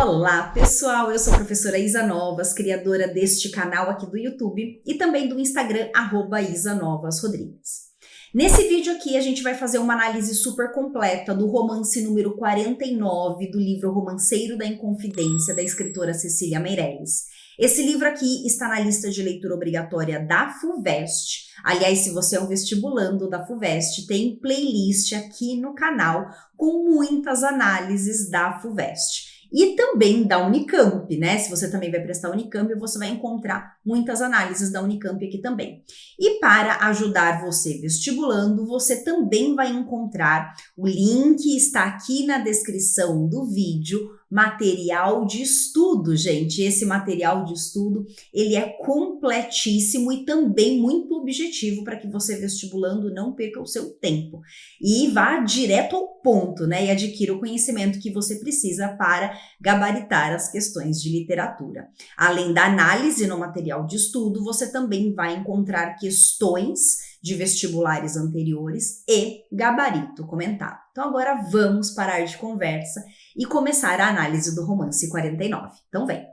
Olá pessoal, eu sou a professora Isa Novas, criadora deste canal aqui do YouTube e também do Instagram, @IsaNovasRodrigues. Nesse vídeo aqui a gente vai fazer uma análise super completa do romance número 49 do livro Romanceiro da Inconfidência, da escritora Cecília Meirelles. Esse livro aqui está na lista de leitura obrigatória da FUVEST. Aliás, se você é um vestibulando da FUVEST, tem playlist aqui no canal com muitas análises da FUVEST. E também da Unicamp, né? Se você também vai prestar Unicamp, você vai encontrar muitas análises da Unicamp aqui também. E para ajudar você vestibulando, você também vai encontrar o link, está aqui na descrição do vídeo, material de estudo, gente. Esse material de estudo, ele é completíssimo e também muito objetivo para que você vestibulando não perca o seu tempo e vá direto ao ponto, né? E adquira o conhecimento que você precisa para gabaritar as questões de literatura. Além da análise no material de estudo, você também vai encontrar questões de vestibulares anteriores e gabarito comentado. Então agora vamos parar de conversa e começar a análise do romance 49. Então vem!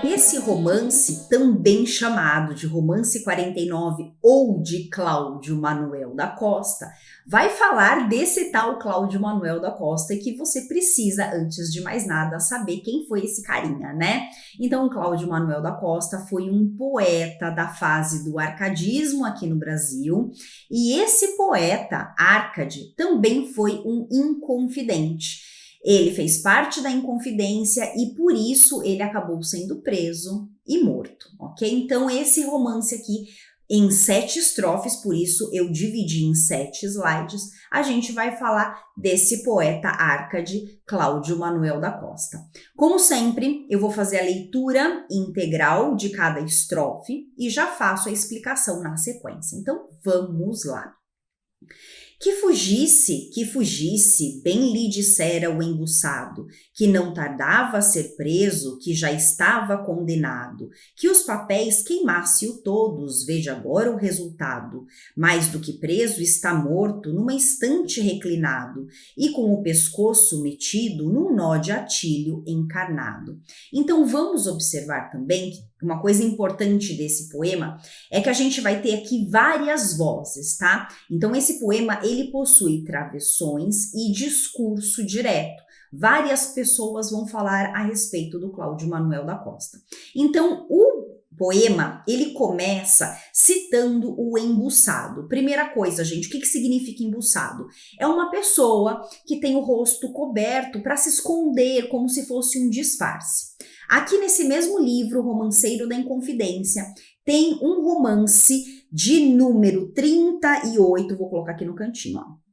Esse romance, também chamado de Romance 49 ou de Cláudio Manuel da Costa, vai falar desse tal Cláudio Manuel da Costa e que você precisa, antes de mais nada, saber quem foi esse carinha, né? Então, o Cláudio Manuel da Costa foi um poeta da fase do arcadismo aqui no Brasil, e esse poeta, Árcade, também foi um inconfidente. Ele fez parte da Inconfidência e por isso ele acabou sendo preso e morto, ok? Então esse romance aqui em 7 estrofes, por isso eu dividi em 7 slides, a gente vai falar desse poeta Árcade, Cláudio Manuel da Costa. Como sempre, eu vou fazer a leitura integral de cada estrofe e já faço a explicação na sequência. Então vamos lá. Que fugisse, bem lhe dissera o embuçado, que não tardava a ser preso, que já estava condenado, que os papéis queimasse-o todos, veja agora o resultado. Mais do que preso está morto, numa estante reclinado, e com o pescoço metido num nó de atilho encarnado. Então vamos observar também que uma coisa importante desse poema é que a gente vai ter aqui várias vozes, tá? Então esse poema, ele possui travessões e discurso direto. Várias pessoas vão falar a respeito do Cláudio Manuel da Costa. Então o poema, ele começa citando o embuçado. Primeira coisa, gente, o que significa embuçado? É uma pessoa que tem o rosto coberto para se esconder, como se fosse um disfarce. Aqui nesse mesmo livro, Romanceiro da Inconfidência, tem um romance de número 38, vou colocar aqui no cantinho, ó.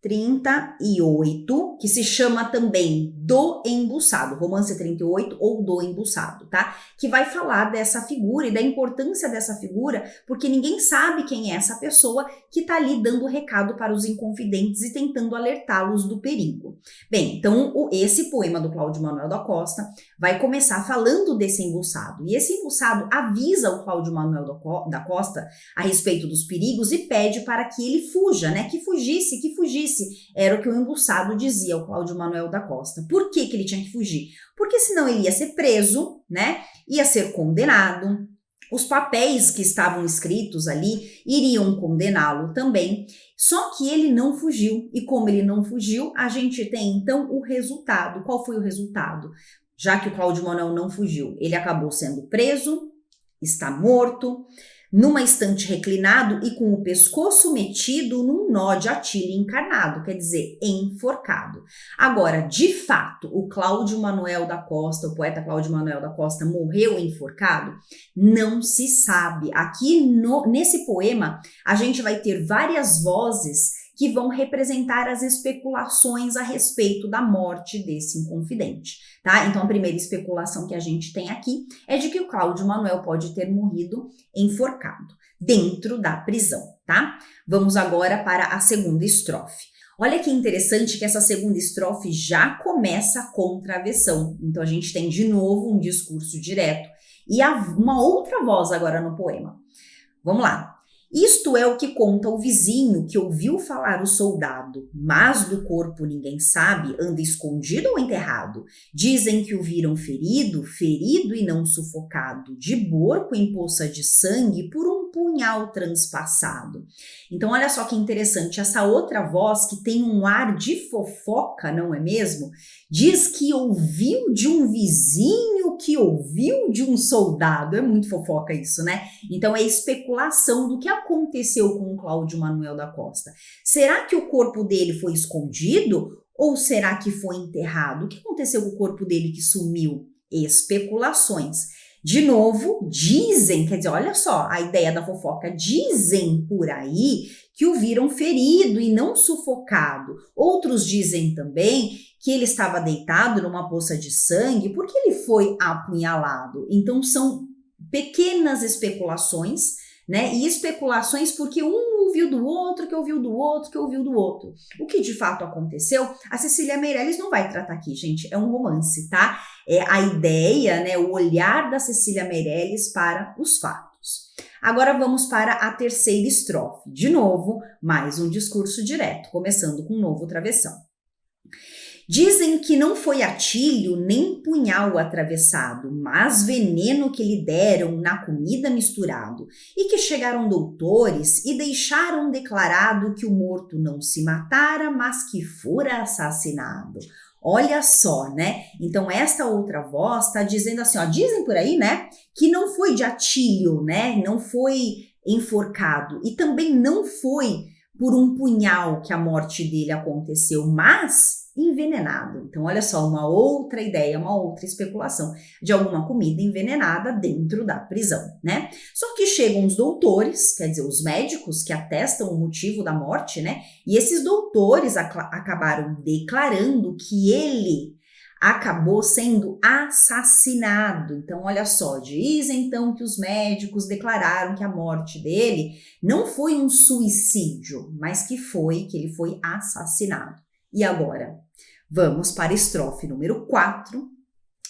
38, que se chama também Do Embuçado, romance 38 ou Do Embuçado, tá? Que vai falar dessa figura e da importância dessa figura, porque ninguém sabe quem é essa pessoa que tá ali dando recado para os inconfidentes e tentando alertá-los do perigo. Bem, então esse poema do Cláudio Manuel da Costa vai começar falando desse embuçado, e esse embuçado avisa o Cláudio Manuel da Costa a respeito dos perigos e pede para que ele fuja, né? Que fugisse. Era o que o embuçado dizia ao Cláudio Manuel da Costa. Por que ele tinha que fugir? Porque senão ele ia ser preso, né? Ia ser condenado. Os papéis que estavam escritos ali iriam condená-lo também. Só que ele não fugiu. E como ele não fugiu, a gente tem então o resultado. Qual foi o resultado? Já que o Cláudio Manuel não fugiu, ele acabou sendo preso, está morto, numa estante reclinado e com o pescoço metido num nó de atilho encarnado, quer dizer, enforcado. Agora, de fato, o Cláudio Manuel da Costa, o poeta Cláudio Manuel da Costa, morreu enforcado? Não se sabe. Aqui nesse poema, a gente vai ter várias vozes que vão representar as especulações a respeito da morte desse inconfidente, tá? Então, a primeira especulação que a gente tem aqui é de que o Cláudio Manuel pode ter morrido enforcado dentro da prisão, tá? Vamos agora para a segunda estrofe. Olha que interessante que essa segunda estrofe já começa com travessão. Então, a gente tem de novo um discurso direto e uma outra voz agora no poema. Vamos lá. Isto é o que conta o vizinho que ouviu falar o soldado, mas do corpo ninguém sabe, anda escondido ou enterrado. Dizem que o viram ferido, ferido e não sufocado, de borco em poça de sangue por um punhal transpassado. Então olha só que interessante, essa outra voz que tem um ar de fofoca, não é mesmo? Diz que ouviu de um vizinho que ouviu de um soldado. É muito fofoca isso, né? Então é especulação do que aconteceu com o Cláudio Manuel da Costa. Será que o corpo dele foi escondido ou será que foi enterrado? O que aconteceu com o corpo dele que sumiu? Especulações. De novo, dizem, quer dizer, olha só a ideia da fofoca, dizem por aí que o viram ferido e não sufocado. Outros dizem também que ele estava deitado numa poça de sangue porque ele foi apunhalado. Então são pequenas especulações, né? E especulações porque um ouviu do outro, que ouviu do outro, que ouviu do outro. O que de fato aconteceu, a Cecília Meirelles não vai tratar aqui, gente, é um romance, tá? É a ideia, né, o olhar da Cecília Meirelles para os fatos. Agora vamos para a terceira estrofe. De novo, mais um discurso direto, começando com um novo travessão. Dizem que não foi atilho nem punhal atravessado, mas veneno que lhe deram na comida misturado, e que chegaram doutores e deixaram declarado que o morto não se matara, mas que fora assassinado. Olha só, né? Então esta outra voz está dizendo assim, ó, dizem por aí, né, que não foi de atilho, né, não foi enforcado e também não foi por um punhal que a morte dele aconteceu, mas envenenado. Então, olha só, uma outra ideia, uma outra especulação de alguma comida envenenada dentro da prisão, né? Só que chegam os doutores, quer dizer, os médicos que atestam o motivo da morte, né? E esses doutores acabaram declarando que ele acabou sendo assassinado. Então, olha só, diz então que os médicos declararam que a morte dele não foi um suicídio, mas que ele foi assassinado. E agora, vamos para a estrofe número 4.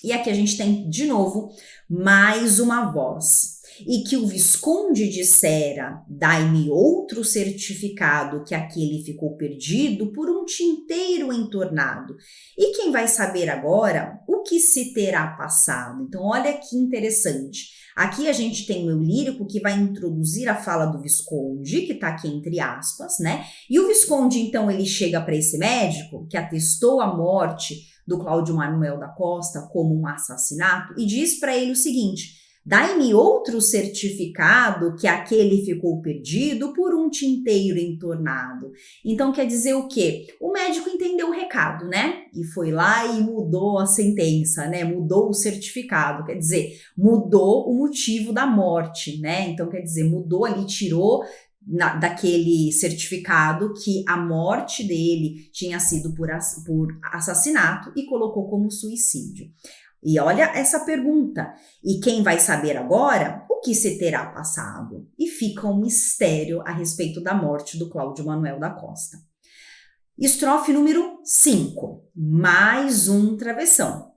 E aqui a gente tem, de novo, mais uma voz. E que o Visconde dissera, dai-me outro certificado que aquele ficou perdido por um tinteiro entornado. E quem vai saber agora o que se terá passado? Então, olha que interessante. Aqui a gente tem o eu lírico que vai introduzir a fala do Visconde, que está aqui entre aspas, né? E o Visconde, então, ele chega para esse médico que atestou a morte do Cláudio Manuel da Costa como um assassinato e diz para ele o seguinte: dai-me outro certificado que aquele ficou perdido por um tinteiro entornado. Então quer dizer o quê? O médico entendeu o recado, né? E foi lá e mudou a sentença, né? Mudou o certificado, quer dizer, mudou o motivo da morte, né? Então quer dizer, mudou ali, tirou daquele certificado que a morte dele tinha sido por assassinato e colocou como suicídio. E olha essa pergunta, e quem vai saber agora o que se terá passado? E fica um mistério a respeito da morte do Cláudio Manuel da Costa. Estrofe número 5, mais um travessão.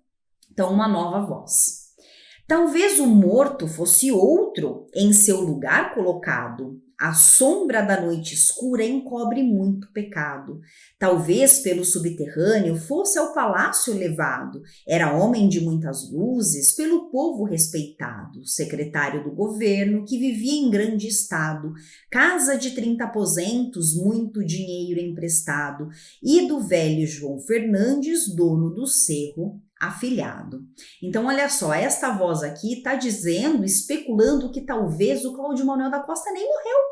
Então, uma nova voz. Talvez o morto fosse outro em seu lugar colocado. A sombra da noite escura encobre muito pecado. Talvez pelo subterrâneo fosse ao palácio levado. Era homem de muitas luzes, pelo povo respeitado. Secretário do governo que vivia em grande estado. Casa de 30 aposentos, muito dinheiro emprestado. E do velho João Fernandes, dono do cerro, afilhado. Então, olha só, esta voz aqui está dizendo, especulando que talvez o Cláudio Manuel da Costa nem morreu.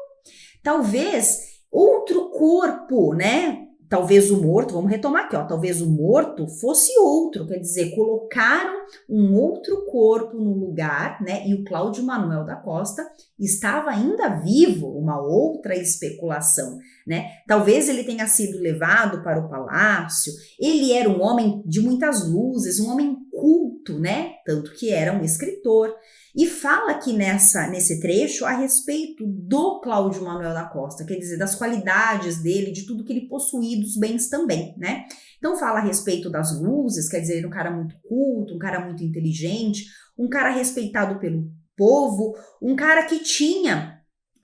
Talvez outro corpo, né? Talvez o morto, vamos retomar aqui, ó. Talvez o morto fosse outro, quer dizer, colocaram um outro corpo no lugar, né? E o Cláudio Manuel da Costa estava ainda vivo, uma outra especulação, né? Talvez ele tenha sido levado para o palácio, ele era um homem de muitas luzes, um homem culto, né? Tanto que era um escritor. E fala aqui nesse trecho a respeito do Cláudio Manuel da Costa, quer dizer, das qualidades dele, de tudo que ele possuía, dos bens também, né? Então fala a respeito das luzes, quer dizer, um cara muito culto, um cara muito inteligente, um cara respeitado pelo povo, um cara que tinha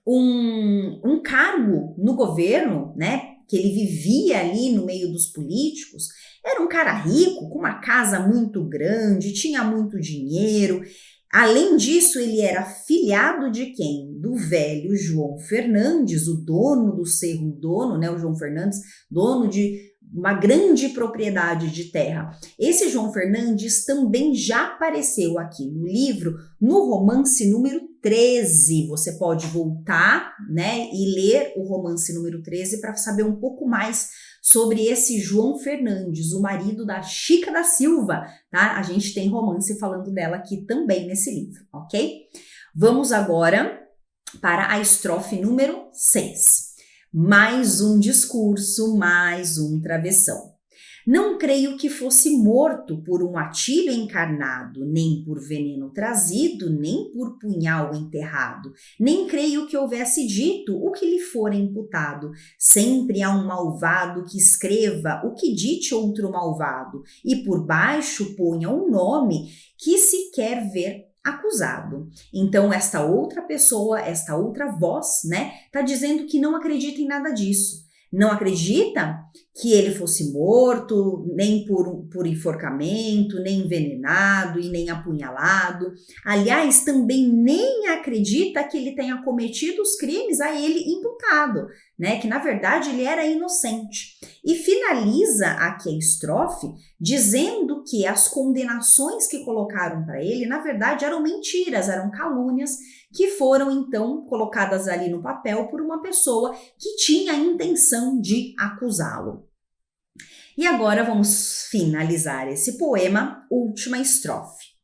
um cargo no governo, né? Que ele vivia ali no meio dos políticos. Era um cara rico, com uma casa muito grande, tinha muito dinheiro. Além disso, ele era filhado de quem? Do velho João Fernandes, o dono do Cerro, né? O João Fernandes, dono de uma grande propriedade de terra. Esse João Fernandes também já apareceu aqui no livro, no romance número 13. Você pode voltar, né, e ler o romance número 13 para saber um pouco mais sobre esse João Fernandes, o marido da Chica da Silva, tá? A gente tem romance falando dela aqui também nesse livro, ok? Vamos agora para a estrofe número 6. Mais um discurso, mais um travessão. Não creio que fosse morto por um atilho encarnado, nem por veneno trazido, nem por punhal enterrado. Nem creio que houvesse dito o que lhe fora imputado. Sempre há um malvado que escreva o que dite outro malvado, e por baixo ponha um nome que se quer ver acusado. Então, esta outra pessoa, esta outra voz, né, tá dizendo que não acredita em nada disso. Não acredita que ele fosse morto, nem por enforcamento, nem envenenado e nem apunhalado. Aliás, também nem acredita que ele tenha cometido os crimes a ele imputado, né? Que na verdade ele era inocente. E finaliza aqui a estrofe dizendo que as condenações que colocaram para ele, na verdade, eram mentiras, eram calúnias que foram então colocadas ali no papel por uma pessoa que tinha a intenção de acusá-lo. E agora vamos finalizar esse poema, última estrofe.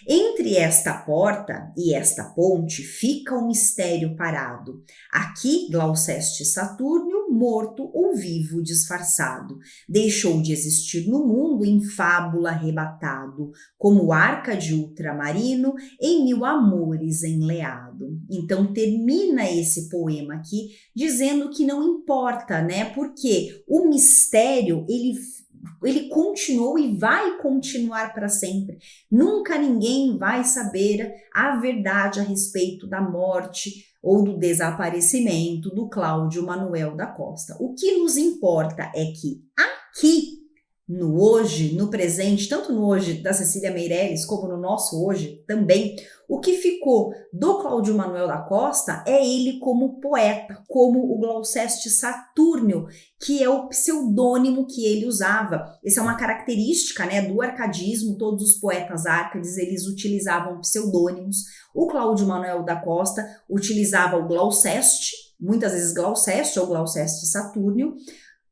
Entre esta porta e esta ponte fica um mistério parado. Aqui Glouceste Saturnio, morto ou vivo disfarçado, deixou de existir no mundo em fábula arrebatado, como Arcade ultramarino em mil amores enleado. Então termina esse poema aqui dizendo que não importa, né? Porque o mistério, ele continuou e vai continuar para sempre. Nunca ninguém vai saber a verdade a respeito da morte ou do desaparecimento do Cláudio Manuel da Costa. O que nos importa é que aqui, no hoje, no presente, tanto no hoje da Cecília Meirelles como no nosso hoje também, o que ficou do Cláudio Manuel da Costa é ele como poeta, como o Glouceste Saturnio, que é o pseudônimo que ele usava. Essa é uma característica, né, do arcadismo. Todos os poetas árcades, eles utilizavam pseudônimos. O Cláudio Manuel da Costa utilizava o Glouceste, muitas vezes Glouceste ou Glouceste Saturnio,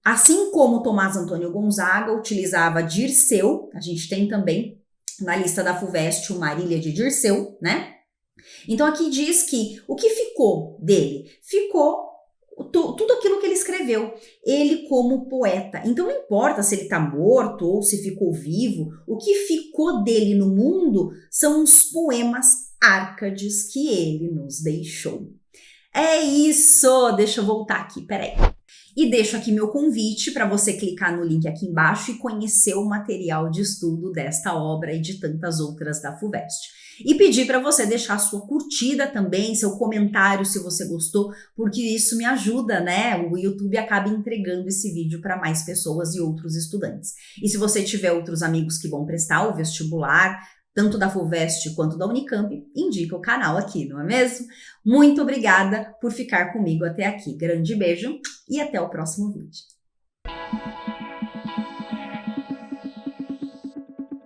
assim como Tomás Antônio Gonzaga utilizava Dirceu. A gente tem também na lista da FUVEST o Marília de Dirceu, né? Então aqui diz que o que ficou dele? Ficou tudo aquilo que ele escreveu, ele como poeta. Então não importa se ele está morto ou se ficou vivo, o que ficou dele no mundo são os poemas árcades que ele nos deixou. É isso! Deixa eu voltar aqui, peraí. E deixo aqui meu convite para você clicar no link aqui embaixo e conhecer o material de estudo desta obra e de tantas outras da FUVEST. E pedir para você deixar sua curtida também, seu comentário se você gostou, porque isso me ajuda, né? O YouTube acaba entregando esse vídeo para mais pessoas e outros estudantes. E se você tiver outros amigos que vão prestar o vestibular, tanto da FUVEST quanto da Unicamp, indica o canal aqui, não é mesmo? Muito obrigada por ficar comigo até aqui. Grande beijo e até o próximo vídeo.